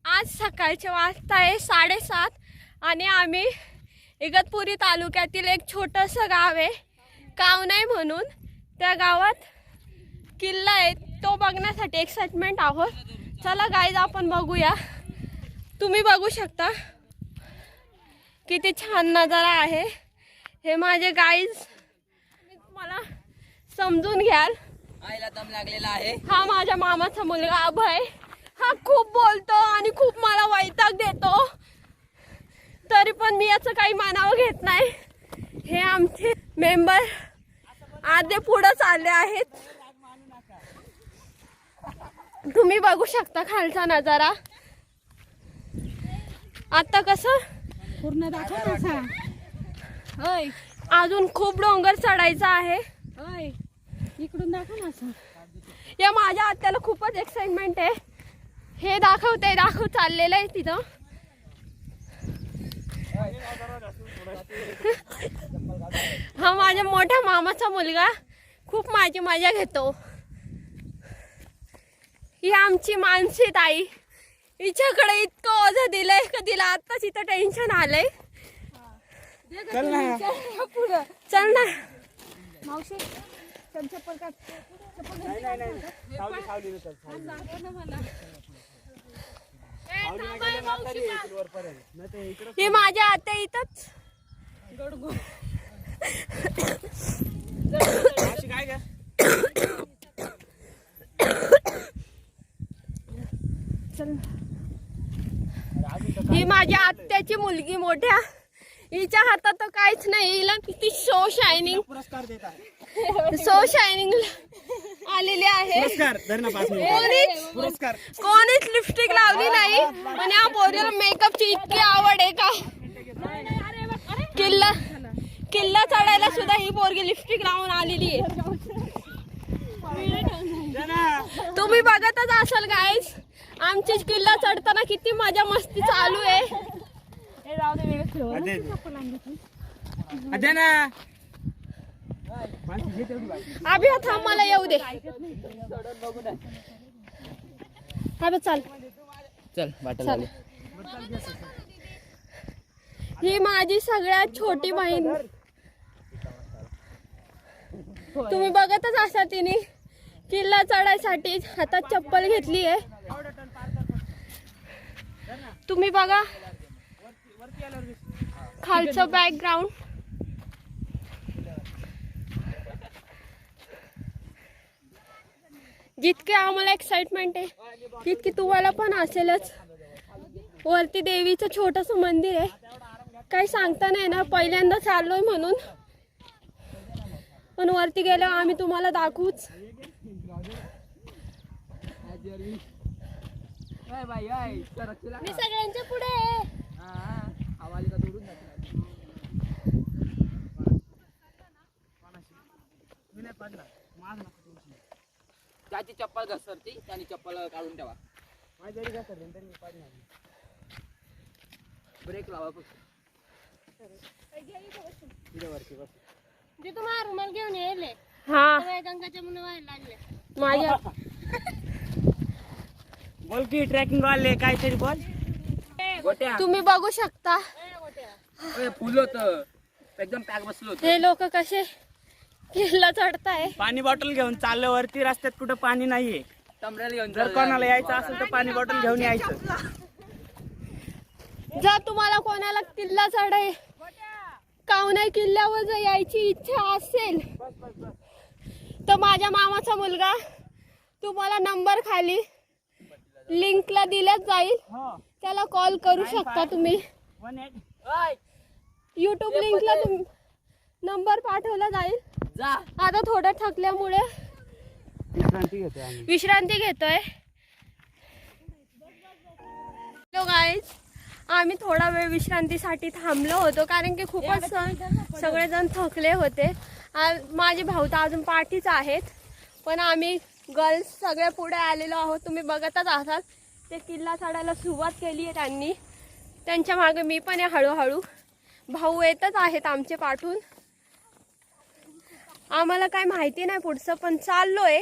आज सकाळचे वाजता आहे 7:30 आणि आम्ही इगतपुरी तालुक्यातील एक छोटंसं गाव आहे कावनाई म्हणून, त्या गावात किल्ला आहे तो बघण्यासाठी एक्साइटमेंट आहोत. चला गाईज आपण बघूया. तुम्ही बघू शकता किती छान नजारा आहे. हे माझे गाईज, तुम्हाला समजून घ्याल. आईला दम लागलेला आहे. हा माझ्या मामाचा मुलगा अभय. हा खूप बोलतो आणि खूप मला वैताग देतो, तरी पण मी याचं काही मानावं घेत नाही. हे आमचे मेंबर आधे पुढे चालले आहेत. तुम्ही बघू शकता खालचा नजारा. आता कसं पूर्ण दाखव ना. होय अजून खूप डोंगर चढायचा आहे. होय इकडून दाखव ना. या माझ्या आत्याला खूपच एक्साइटमेंट आहे. हे दाखवते चाललेलं आहे तिथं. हा माझ्या मोठ्या मामाचा मुलगा खूप माझी मजा घेतो. ही आमची मानसी ताई. हिच्याकडे इतकं ओझं दिलंय का तिला आत्ताच इथं टेन्शन आलंय. चल ना मावशी चप्पल काढ. हे माझ्या आत्या इथंच. ही माझ्या आत्याची मुलगी मोठ्या. हिच्या हातात तर काहीच नाही. हिला किती सो शायनिंग आलेली आहे. कोणीच लिपस्टिक लावली नाही. पण या पोरीला मेकअपची इतकी आवड आहे का किल्ला चढायला सुद्धा ही पोरगी लिपस्टिक लावून आलेली आहे. तुम्ही बघतच असाल गाईस, आमची किल्ला चढताना किती मजा मस्ती चालू आहे. अभि थांब मला येऊ दे. अबे चल चल वाटल. ही माझी सगळ्यात छोटी बहीण. तुम्ही बघतच असा तिने किल्ला चढायसाठी हातात चप्पल घेतली आहे. तुम्ही बघा खालचं बॅकग्राऊंड. जितके आम्हाला एक्साइटमेंट आहे तितकी तुम्हाला पण असेलच. वरती देवीचं छोटंसं मंदिर आहे. काही सांगता नाही ना, पहिल्यांदा चाललोय म्हणून. पण वरती गेल्यावर आम्ही तुम्हाला दाखवूच. मी सगळ्यांच्या पुढे आहे. त्याची चप्पल घसरती, त्याने चप्पल काढून ठेवा. ब्रेक लावा. तुम्हाला रुमाल घेऊन येले. हा गंगाच्या मुलं व्हायला लागले. माझ्या बोल की ट्रॅकिंग वाले काहीतरी बोल. तुम्ही बघू शकता फुल होत एकदम पॅक बसलो होत. हे लोक कसे किल्ला चढताय. पाणी बॉटल घेऊन चाललं. वरती रस्त्यात कुठं पाणी नाहीये. टमरेल घेऊन जर कोणाला यायचं असेल तर पाणी बॉटल घेऊन यायचं. जर तुम्हाला कोणाला किल्ला चढाय कावनाई किल्ल्यावर जर यायची इच्छा असेल तर माझ्या मामाचा मुलगा तुम्हाला नंबर खाली लिंकला दिलाच जाईल. त्याला कॉल करू शकता तुम्ही. यूट्यूब लिंकला नंबर पाठवला जाईल. आता थोडं थकल्यामुळे विश्रांती घेतोय. हॅलो गाईज, आम्ही थोडा वेळ विश्रांतीसाठी थांबलो होतो कारण की खूपच सगळेजण थकले होते. माझे भाऊ तर अजून पाठीच आहेत, पण आम्ही गर्ल्स सगळे पुढे आलेलो आहोत. तुम्ही बघतच असाल ते किल्ला चढायला सुरुवात केली आहे त्यांनी. त्यांच्या मागे मी पण आहे हळूहळू. भाऊ येतच आहेत आमचे पाठून. आम्हाला काय माहिती नाही पुढचं, पण चाललोय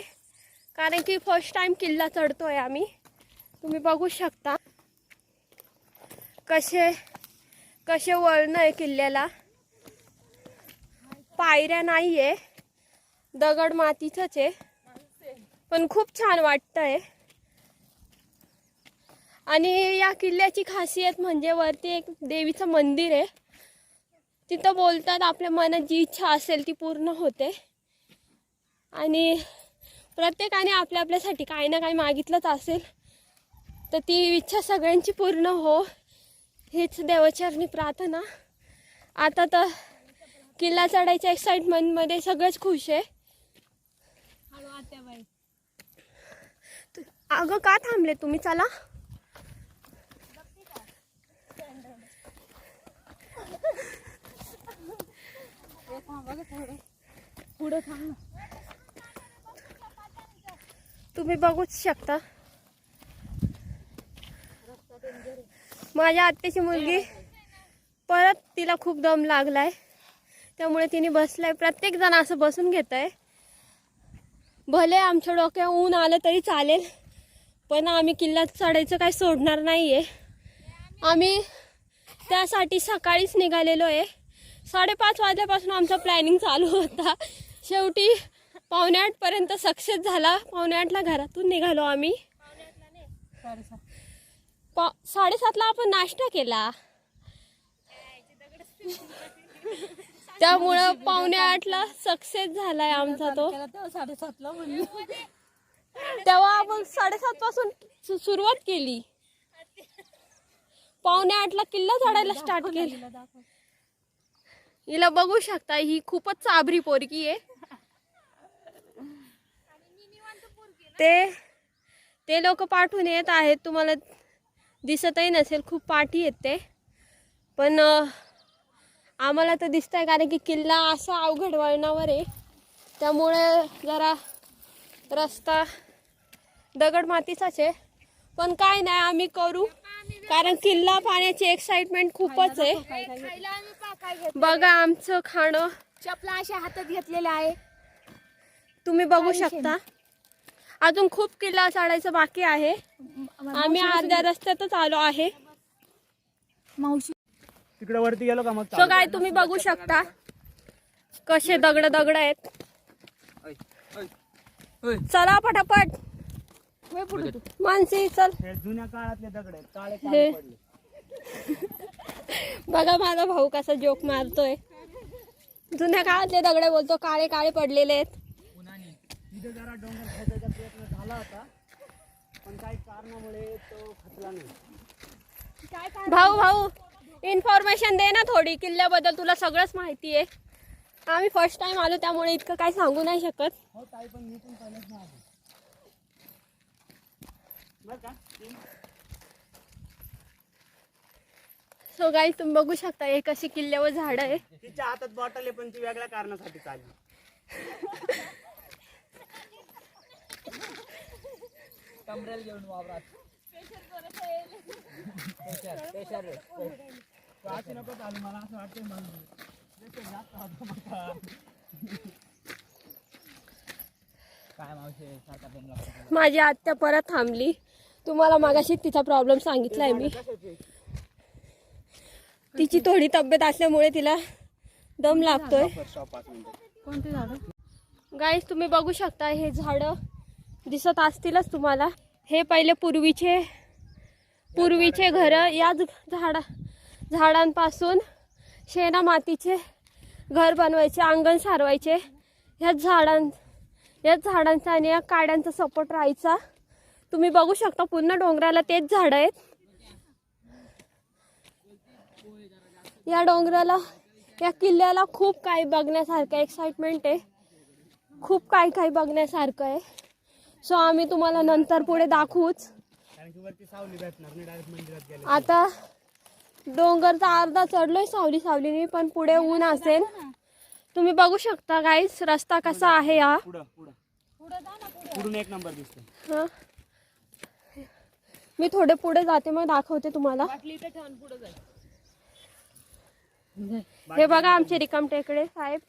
कारण की फर्स्ट टाइम किल्ला चढतोय आम्ही. तुम्ही बघू शकता. कसे कसे वळण आहे किल्ल्याला. पायऱ्या नाही आहे, दगड मातीचंच आहे, पण खूप छान वाटतंय. आणि या किल्ल्याची खासियत म्हणजे वरती एक देवीचं मंदिर आहे. तिथं बोलतात आपल्या मनात जी इच्छा असेल ती पूर्ण होते. आणि प्रत्येकाने आपल्या आपल्यासाठी काही ना काही मागितलंच असेल तर ती इच्छा सगळ्यांची पूर्ण हो, हीच देवाचरणी प्रार्थना. आता तर किल्ला चढायच्या एक्साइटमेंटमध्ये सगळेच खुश आहे. अगं का थांबले तुम्ही? चला. पुढे थांब ना. तुम्ही बघूच शकता. माझ्या आत्याची मुलगी परत तिला खूप दम लागलाय, त्यामुळे तिने बसलाय. प्रत्येक जण असं बसून घेत आहे. भले आमच्या डोक्यात ऊन आलं तरी चालेल, पण आम्ही किल्ला चढायचं काही सोडणार नाहीये. आम्ही त्यासाठी सकाळीच निघालेलो आहे. 5:30 वाजल्यापासून आमचा प्लॅनिंग चालू होता. शेवटी 7:45पर्यंत सक्सेस झाला. 7:45ला घरातून निघालो आम्ही. 7:30ला आपण नाश्ता केला, त्यामुळं 7:45ला सक्सेस झालाय आमचा तो. 7:30ला म्हणली. तेव्हा आपण 7:30 पासून सुरुवात केली. 7:45ला किल्ला चढायला स्टार्ट केला. हिला बघू शकता, ही खूपच चाबरी पोरगी आहे. ते लोक पाठवून येत आहेत, तुम्हाला दिसतही नसेल, खूप पाठी येत ते. पण आम्हाला तर दिसतंय, कारण की किल्ला असा अवघड वळणावर आहे, त्यामुळे जरा रस्ता दगड मातीचाच आहे. पण काय नाही, आम्ही करू, कारण किल्ला पाण्याची एक्साइटमेंट खूपच आहे. बघा आमचं खाणं, चपला अशा हातात घेतलेल्या आहे. तुम्ही बघू शकता. अजून खूप किल्ला चढायचं बाकी आहे. आम्ही अर्ध्या रस्त्यातच आलो आहे. मावशी तिकडे वरती गेलो का मग सो काय तुम्ही बघू शकता कसे दगड आहेत. चला पटापट मानसी चल. हे जुन्या काळातले दगड आहेत, काळे हे. काळे पडले. बघा माझा भाऊ कसा जोक मारतोय. जुन्या काळातले दगड बोलतो, काळे काळे पडलेले आहेत. तिथे जरा डोंगर खेचायचा प्रयत्न झाला होता, पण काही कारणामुळे तो खचला नाही. भाऊ इन्फॉर्मेशन दे ना थोडी किल्ल्याबद्दल. तुला सगळंच माहिती आहे. आम्ही फर्स्ट टाइम आलो, त्यामुळे इतकं काही सांगू नाही शकत. हो ताई, पण मी पण पहिलेच नाही आलो बरं का. सो गाईज तुम्ही बघू शकता, एक अशी किल्ल्यावर झाड आहे. तिच्या हातात बॉटल आहे, पण ती वेगळ्या कारणासाठी चालली. कमरेल घेऊन वावरात. असं नको चालू, मला असं वाटतंय काय मावशी सारखा दम लागतो. माझी आत्या परत थांबली. तुम्हाला मागाशी तिचा प्रॉब्लेम सांगितलाय मी. तिची थोडी तब्येत असल्यामुळे तिला दम लागतोय. कोणती झाडं? गाईज तुम्ही बघू शकता, हे झाडं दिसत असतीलच तुम्हाला. हे पहिले पूर्वीचे घरं याच झाडांपासून शेणा मातीचे घर बनवायचे, अंगण सारवायचे. ह्याच झाडांचा आणि या काड्यांचा सपोर्ट राहायचा. तुम्ही बघू शकता पूर्ण डोंगराला तेच झाडं आहेत. या डोंगराला, या किल्ल्याला खूप काही बघण्यासारखं एक्साइटमेंट आहे. खूप काही बघण्यासारखं आहे. सो आम्ही तुम्हाला नंतर पुढे दाखवूच. कारण की वरती सावली भेटणार नाही, डायरेक्ट मंदिरात गेले. आता डोंगरचा अर्धा चढलोय सावलीने, पण पुढे ऊन असेल. तुम्ही बघू शकता गाईस, रस्ता कसा आहे. हा पुढून एक नंबर दिसतो. हा, मी थोडे पुढे जाते, मग दाखवते तुम्हाला. हे बघा आमचे रिकाम टेकडे साहेब,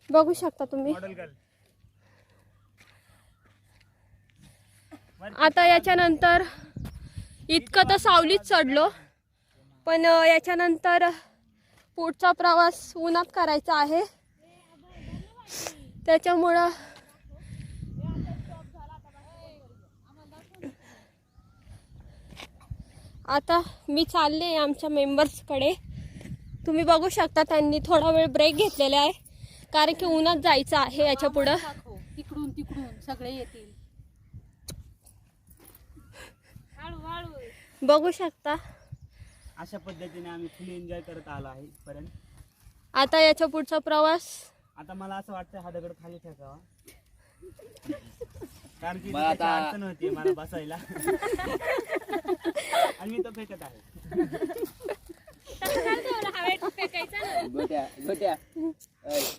बघू शकता तुम्ही. Model girl. आता याच्यानंतर इतकं तर सावलीत चढलो, पण याच्यानंतर पुढचा प्रवास उन्हात करायचा आहे. त्याच्यामुळं आता मी चालले आमच्या मेंबर्सकडे. तुम्ही बघू शकता त्यांनी थोडा वेळ ब्रेक घेतलेला आहे, कारण की उन्हात जायचं आहे याच्या पुढं. तिकडून तिकडून सगळे येतील. बघू शकता. अशा पद्धतीने आम्ही फुल एन्जॉय करत आलो आहे पर्यंत. आता याच्या पुढचा प्रवास आता मला असं वाटतं हा दगड खाली फेकावा, कारण की मला त्याची आता- अडचण होती मला बसायला. आणि मी तो फेकत आहे. गोट्या गोट्या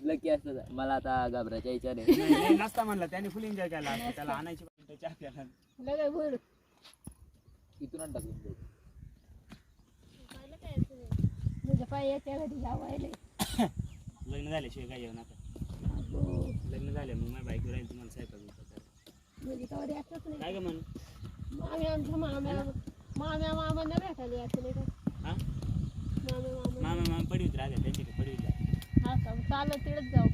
लकी असतं. मला आता घाबरायच्या इच्छा नाही. नाही, नसता म्हणला त्याने फुल एन्जॉय केला असता. त्याला आणायची पण त्याची आपल्याला इथूनच टाकून दे. लग्न झाल्याशिवाय काय येऊ नका. लग्न झाले मग माझ्या बाईकवर राहील तुम्हाला स्वयंपाक काय ग म्हण मामांना भेटायला यायचं नाही का? हा मामा मामा पडवीत राहते त्यांच्याकडे पडवीत राहते. हा का? चालत तिकडच जाऊ.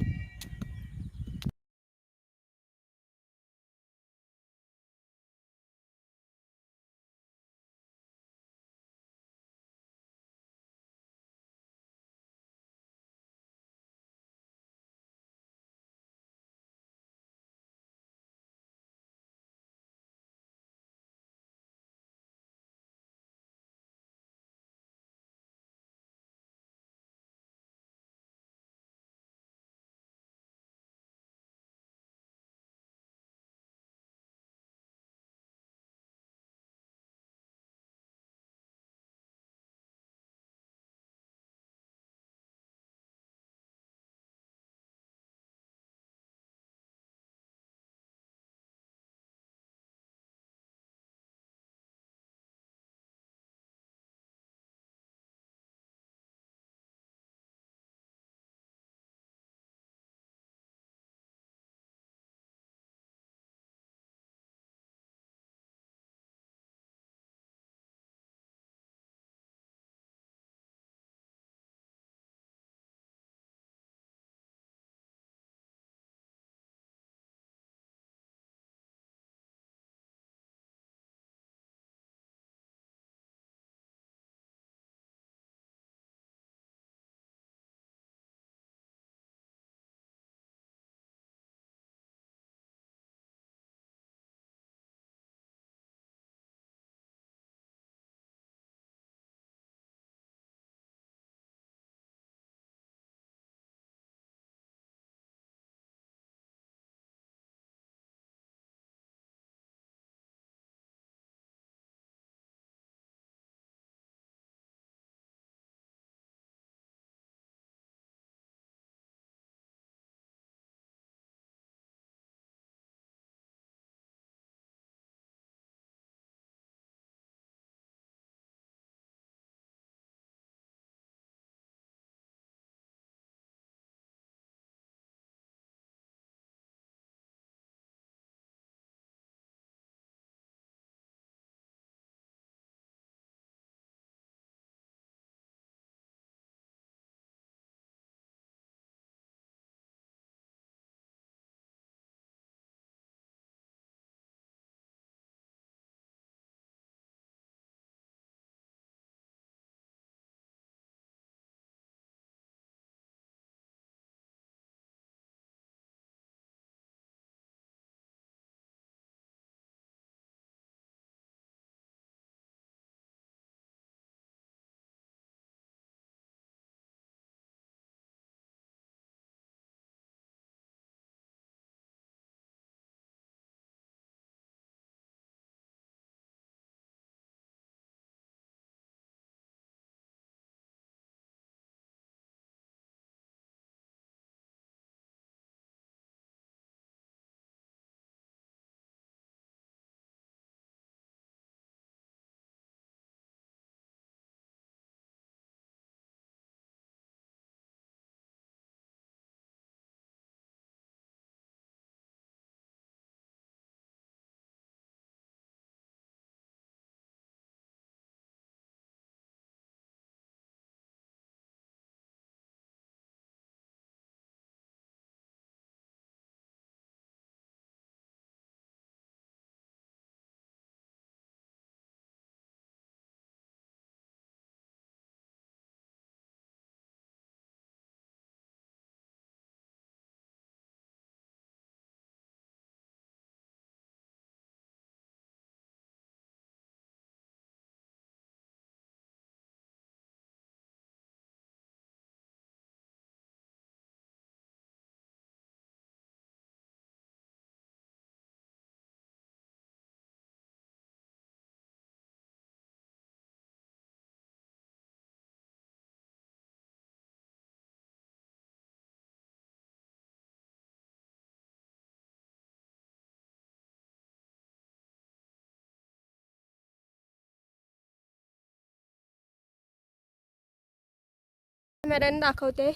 कॅमेऱ्याने दाखवते.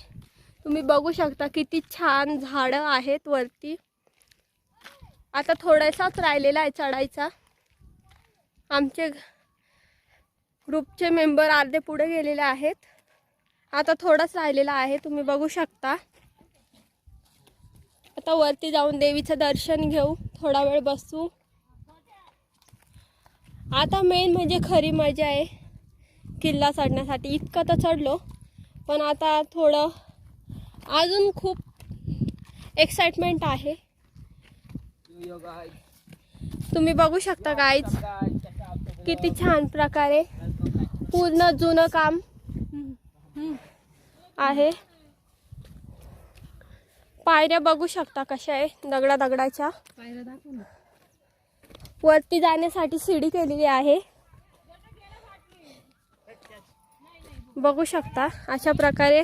तुम्ही बघू शकता किती छान झाडं आहेत वरती. आता थोडासाच राहिलेला आहे चढायचा. आमचे ग्रुपचे मेंबर अर्धे पुढे गेलेले आहेत. आता थोडाच राहिलेला आहे, तुम्ही बघू शकता. आता वरती जाऊन देवीचं दर्शन घेऊ, थोडा वेळ बसू. आता मेन म्हणजे खरी मजा आहे किल्ला चढण्यासाठी. इतकं तर चढलो, पण आता थोडं अजून खूप एक्साइटमेंट आहे. तुम्ही बघू शकता गाईज किती छान प्रकारे पूर्ण जुनं काम आहे. पायऱ्या बघू शकता कशा आहे, दगडाच्या. वरती जाण्यासाठी सीडी केलेली आहे. बघू शकता अशा प्रकारे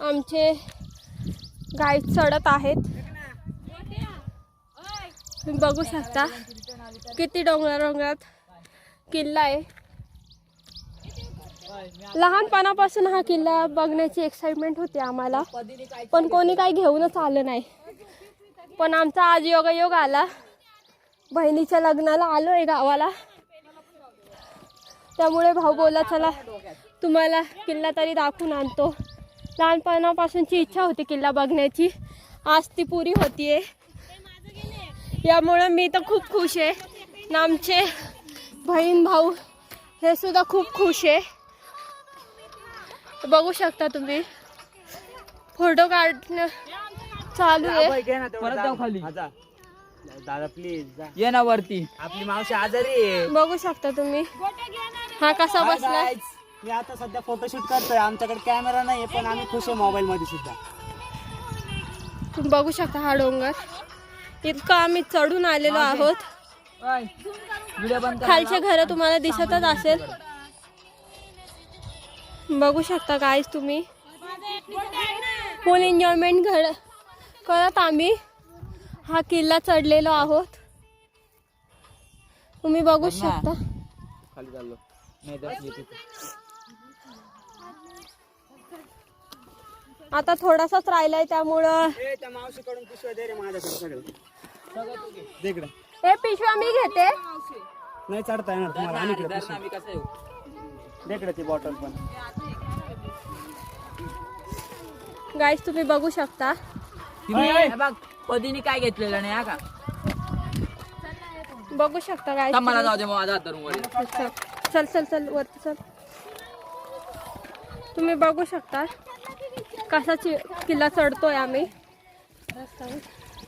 आमचे गाईड चढत आहेत. तुम्ही बघू शकता किती डोंगरात किल्ला आहे. लहानपणापासून हा किल्ला बघण्याची एक्साइटमेंट होती आम्हाला, पण कोणी काही घेऊनच आलं नाही. पण आमचा आज योगायोग आला. बहिणीच्या लग्नाला आलोय गावाला, त्यामुळे भाऊ बोला चला तुम्हाला किल्ला तरी दाखवून आणतो. लहानपणापासूनची इच्छा होती किल्ला बघण्याची, आज ती पुरी होतीये. यामुळे मी तर खूप खुश आहे. आणि आमचे बहीण भाऊ हे सुद्धा खूप खुश आहे. बघू शकता तुम्ही फोटो काढणं चालू आहे. परत जाऊ खाली. दादा प्लीज ये ना वरती. आपली मावशी आजारी आहे. बघू शकता तुम्ही हा कसा बसला. मी आता सध्या फोटोशूट करतोय. आमच्याकडे कॅमेरा नाहीये, पण आम्ही खुश आहे मोबाईल मध्ये सुद्धा. तुम्ही बघू शकता हा डोंगर इतकं आम्ही चढून आलेलो आहोत. व्हिडिओ बंद कर. खालचे घर तुम्हाला दिसतच असेल. बघू शकता गाईज तुम्ही फुल एन्जॉयमेंट करत आम्ही हा किल्ला चढलेलो आहोत. तुम्ही बघू शकता. खाली चाललो नाही तर येते. आता थोडासाच राहिलाय, त्यामुळं त्या मावशीकडून पिशव्या दे रे माझ्याकडे सगळं. दे इकडे. हे पिशव्या मी घेते. नाही चढता येणार तुम्हाला. आणि इकडे धर ना, मी कसं येऊ. दे इकडे ती बॉटल पण. गाईज तुम्ही बघू शकता. हे बघ पदीने काय घेतलेलं नाही हा का. बघू शकता गाईज. मला जाऊ दे, माझा हात धरून वर. चल चल चल वरती चल. तुम्ही बघू शकता कसा किल्ला चढतोय आम्ही.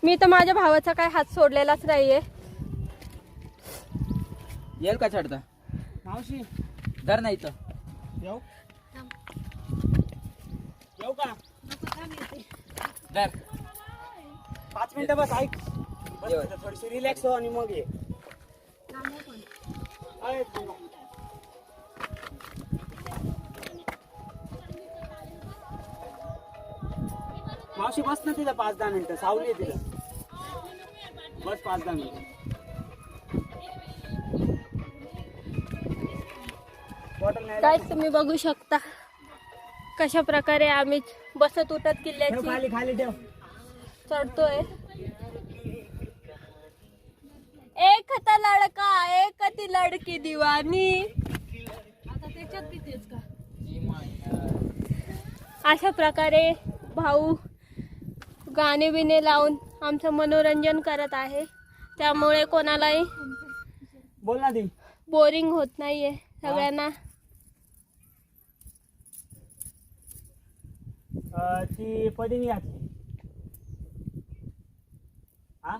मी तर माझ्या भावाचा काय हात सोडलेलाच नाहीये. येईल का चढता मावशी धर नाही तर येऊ येऊ का? धर. 5 मिनिटं बस. ऐक बस तिथं थोडीशी रिलॅक्स हो आणि मग ये. अरे थांबा. मावशी बस ना तिथं 5-10 मिनिटं. सावली आहे तिथं. बस 5-10 मिनिटं. बॉटल नाही. गाईज तुम्ही बघू शकता कशा प्रकारे आम्ही बसत उठत ठेव किल्ल्याची खाली खाली ठेव. चढतोय. एक था लड़का एक थी लड़की दीवानी. आता त्याच्यात बी तेच का? अशा प्रकारे भाऊ गाणे बिणे लावून आमचं मनोरंजन करत आहे. त्यामुळे कोणालाही बोल ना ती. बोरिंग होत नाहीये सगळ्यांना. ती पदीनी घातली. हा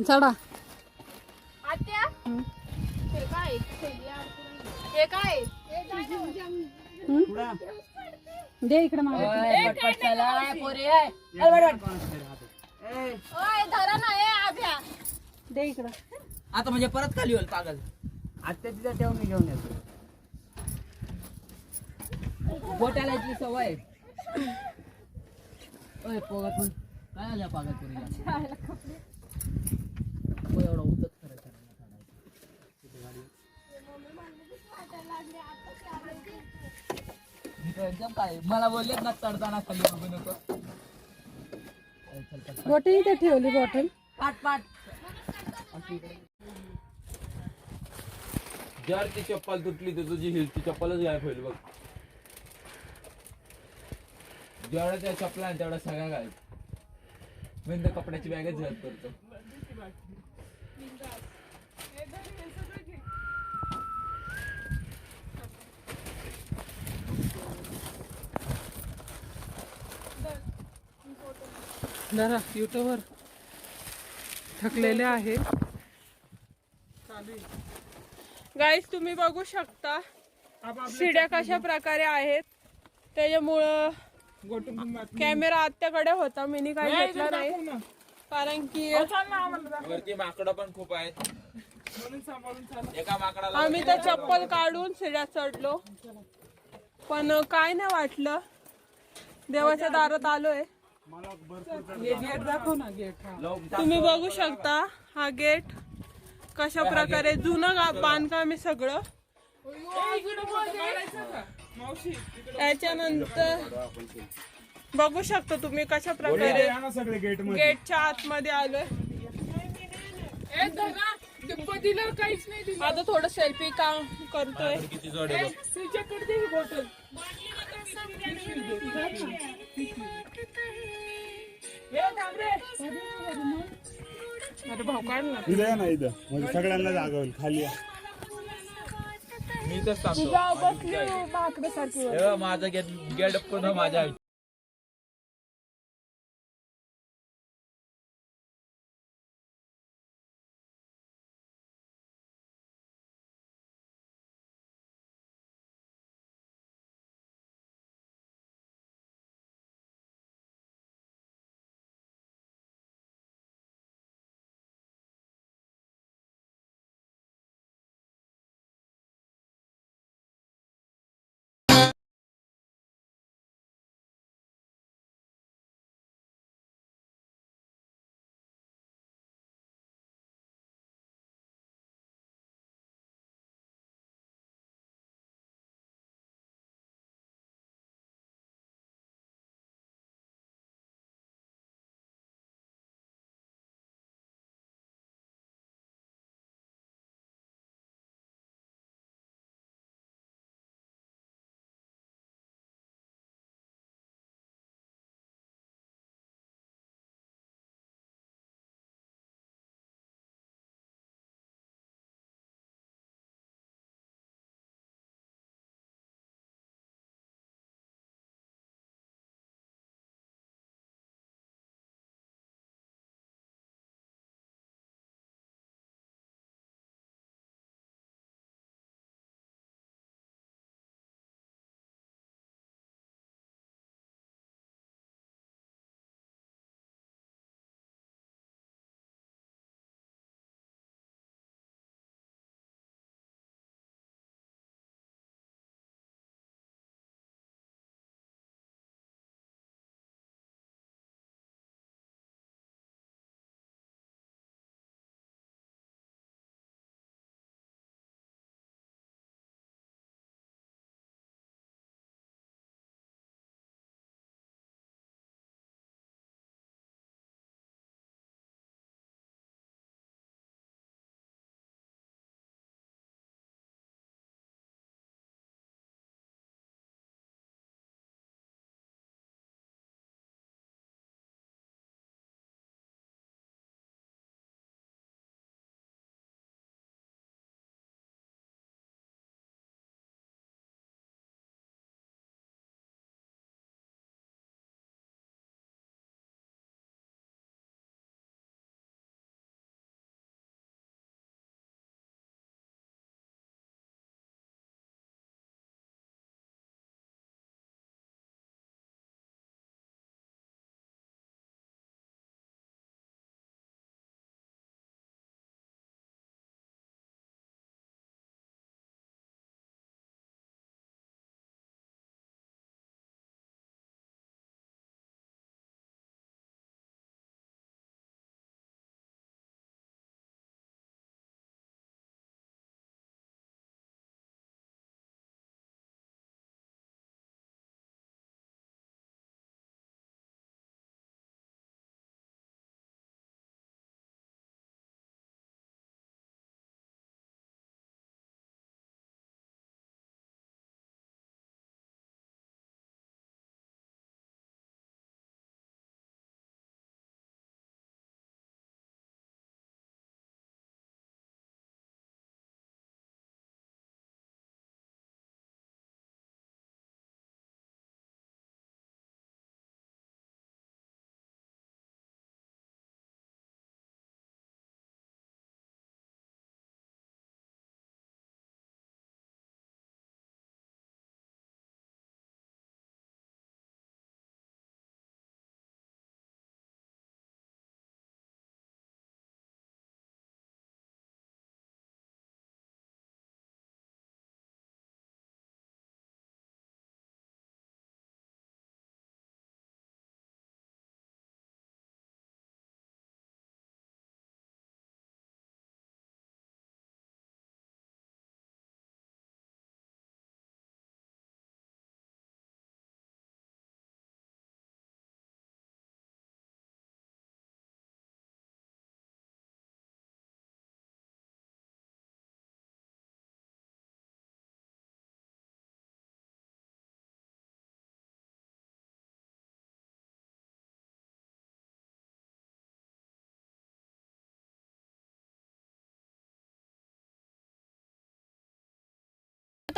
चढा. आत्या हे काय हे काय पुढं. दे इकडे माझ्या. पटपट चला पोरी. ओय धरा ना हे आभ्या. दे इकडं. आता म्हणजे परत खाली होईल पागल. आत्ता तिथं ठेव, मी घेऊन येतो. बोटाला इथली सवय. ओय पोगत पण काय आल्या पागल पोरीला. एवढा उतच करायचा. एकदम काय मला बोललेत ना चढताना खाली बघू नको. बॉटल इथे ठेवली बॉटल. जर ती चप्पल तुटली तर तुझी हिलची चप्पलच गायब होईल बघ. जेवढ्या त्या चप्पला आहे तेवढ्या सगळ्या गायब. मी तर कपड्याची बॅगच गायब करतो. जरा युट्यूबवर थकलेले आहे. गाईस तुम्ही बघू शकता शिड्या कशा प्रकारे आहेत. त्याच्यामुळं कॅमेरा आत्याकडे होता, मी काही घेतला नाही कारण की वरती माकडं पण खूप आहेत. एका माकडाला आम्ही तर चप्पल काढून शिड्या चढलो, पण काय नाही वाटलं. देवाच्या दारात आलोय. गेट दाखव ना गेट. तुम्ही बघू शकता हा गेट कशा प्रकारे जुनं बांधकाम आहे सगळं. त्याच्यानंतर बघू शकता तुम्ही कशा प्रकारे गेटच्या आतमध्ये आलोय. आता थोडं सेल्फी काम करतोय. किती जोड आहे बघ. अरे भाऊ काढ ना. इथं ना इथं म्हणजे सगळ्यांना जागा होईल खाली. मी तर सांगतो बसली भाकऱ्यासारखी. हे बघ, माझा गेट पूर्ण माझ्या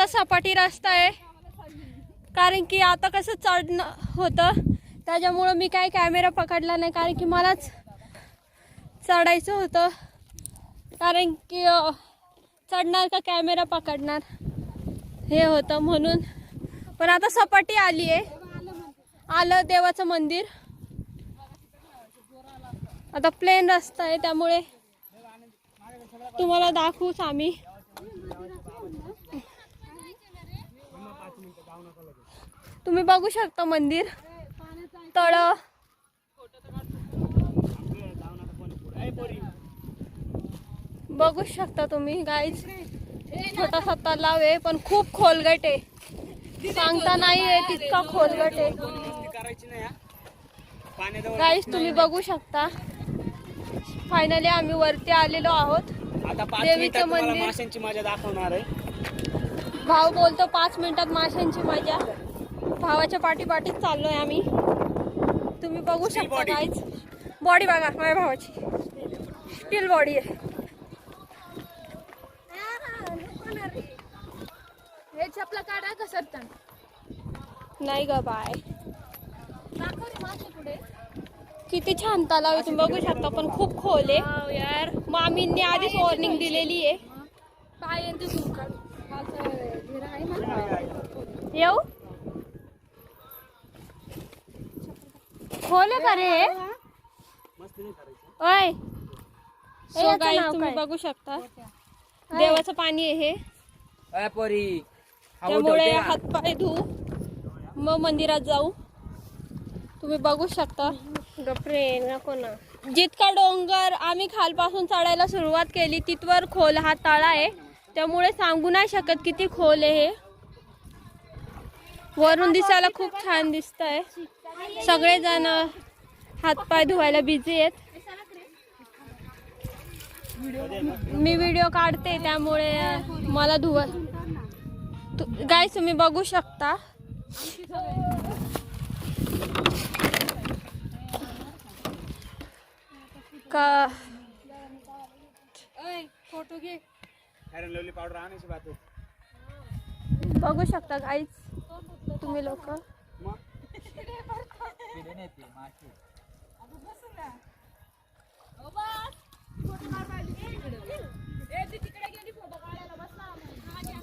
आता सपाटी रस्ता आहे, कारण की आता कसं चढणं होतं त्याच्यामुळं मी काय कॅमेरा पकडला नाही, कारण की मलाच चढायचं होतं, कारण की चढणार का कॅमेरा पकडणार हे होतं म्हणून. पण आता सपाटी आली आहे, आलं देवाचं मंदिर. आता प्लेन रस्ता आहे त्यामुळे तुम्हाला दाखवूच आम्ही. तुम्ही बघू शकता मंदिर, तळ बघू शकता तुम्ही गाईज. छोटासा तलाव आहे पण खूप खोलगट आहे, सांगता नाही आहे तितका खोलगट आहे गाईज. तुम्ही बघू शकता. फायनली आम्ही वरती आलेलो आहोत. आता 5 देवीचं मिनिटात तुम्हाला मंदिर. माशांची मजा दाखवणार आहे. भाव बोलतो 5 मिनिटात माशांची मजा. भावाच्या पाठीपाठीच चाललोय आम्ही. तुम्ही बघू शकता गाईज. बॉडी बघा माझ्या भावाची, स्टील बॉडी आहे. हे चपला काढा का सरता नाही ग बाय. किती छान तलाव आहे, तुम्ही बघू शकता, पण खूप खोल आहे यार. मामींनी आधीच वॉर्निंग दिलेली आहे. पाय ते झुम काढ आहे ना. येऊ खोल आहे का रे? ओय So guys, तुम्ही बघू शकता देवाचं पाणी आहे हे, अय पोरी त्यामुळे हातपाय धुवू मग मंदिरात जाऊ. तुम्ही बघू शकता. गप्रे नको ना. जितका डोंगर आम्ही खालपासून चढायला सुरुवात केली तिथवर खोल हा तळा आहे, त्यामुळे सांगू नाही शकत किती खोल आहे हे. वरून दिसायला खूप छान दिसत आहे. सगळेजण हातपाय धुवायला बिझी आहेत. मी व्हिडिओ काढते त्यामुळे मला धुवा. गाईस तुम्ही बघू शकता. का फोटो घे. लवली पावडर आणायची बात होती. बघू शकता गाईस तुम्ही लोक.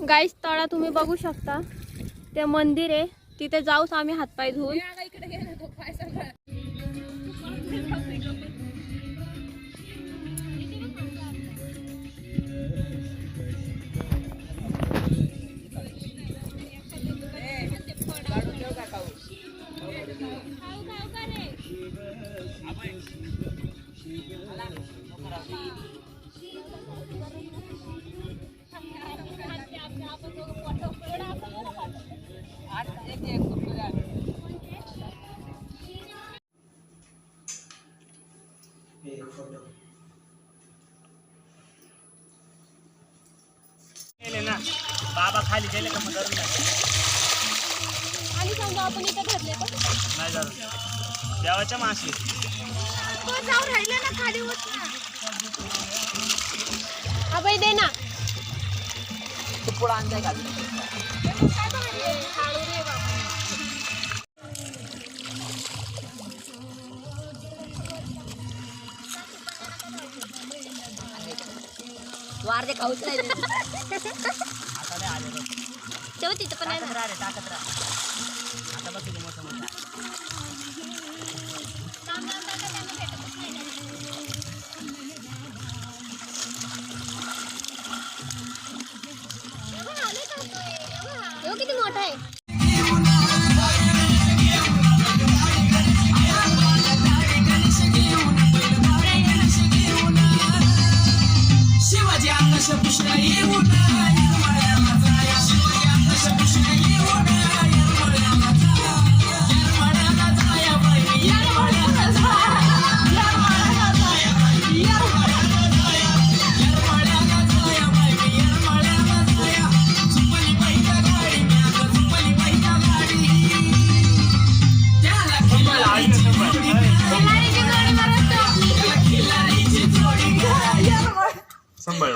गाईस तळा तुम्ही बघू शकता. ते मंदिर आहे तिथे जाऊच आम्ही हातपाय धुवून. गेले ना बाबा खाली गेले का मग धरून नाही. आणि सांगा आपण इथे धरले तर नाही धरून देवाच्या माशी जाऊ राहिले ना खाली होत ना. अभय दे ना. पुढं आणताय का? वारदे खाऊच नाही. आता नाही आले बघ. तेव्हा तिथं पण नाही. टाकत राहा. आता बघ किती मोठं मोठं किती मोठा आहे. शिवाजी आकाश पुष्कळ येऊन शिवाजी आकाश पुष्कळ येऊन संभाळ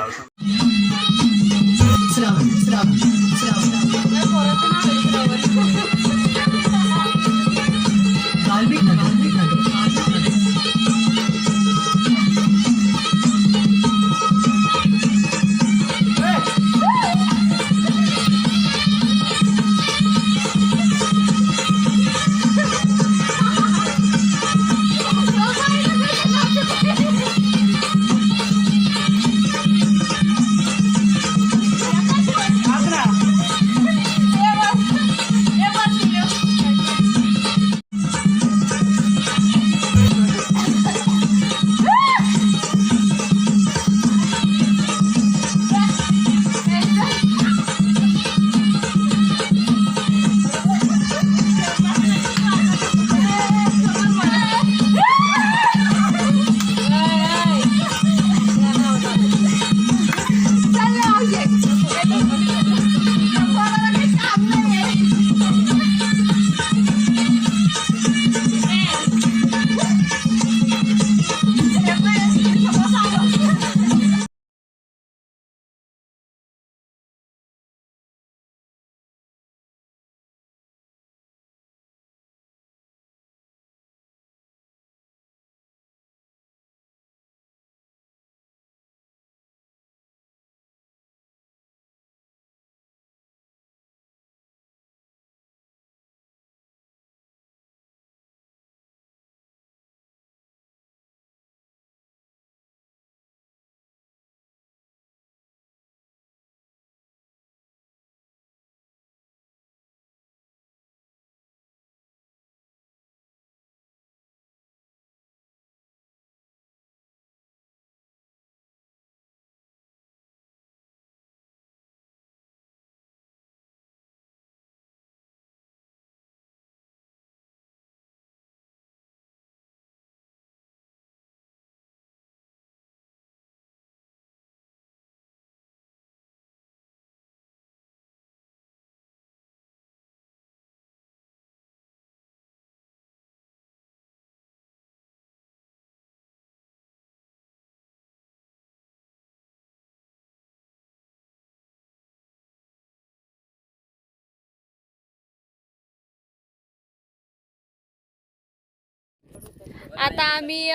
आता आम्ही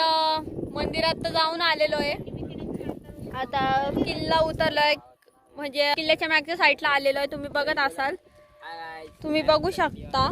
मंदिरात तर जाऊन आलेलो आहे. आता किल्ला उतरलोय, म्हणजे किल्ल्याच्या मागच्या साईडला आलेलो आहे. तुम्ही बघत असाल, तुम्ही बघू शकता.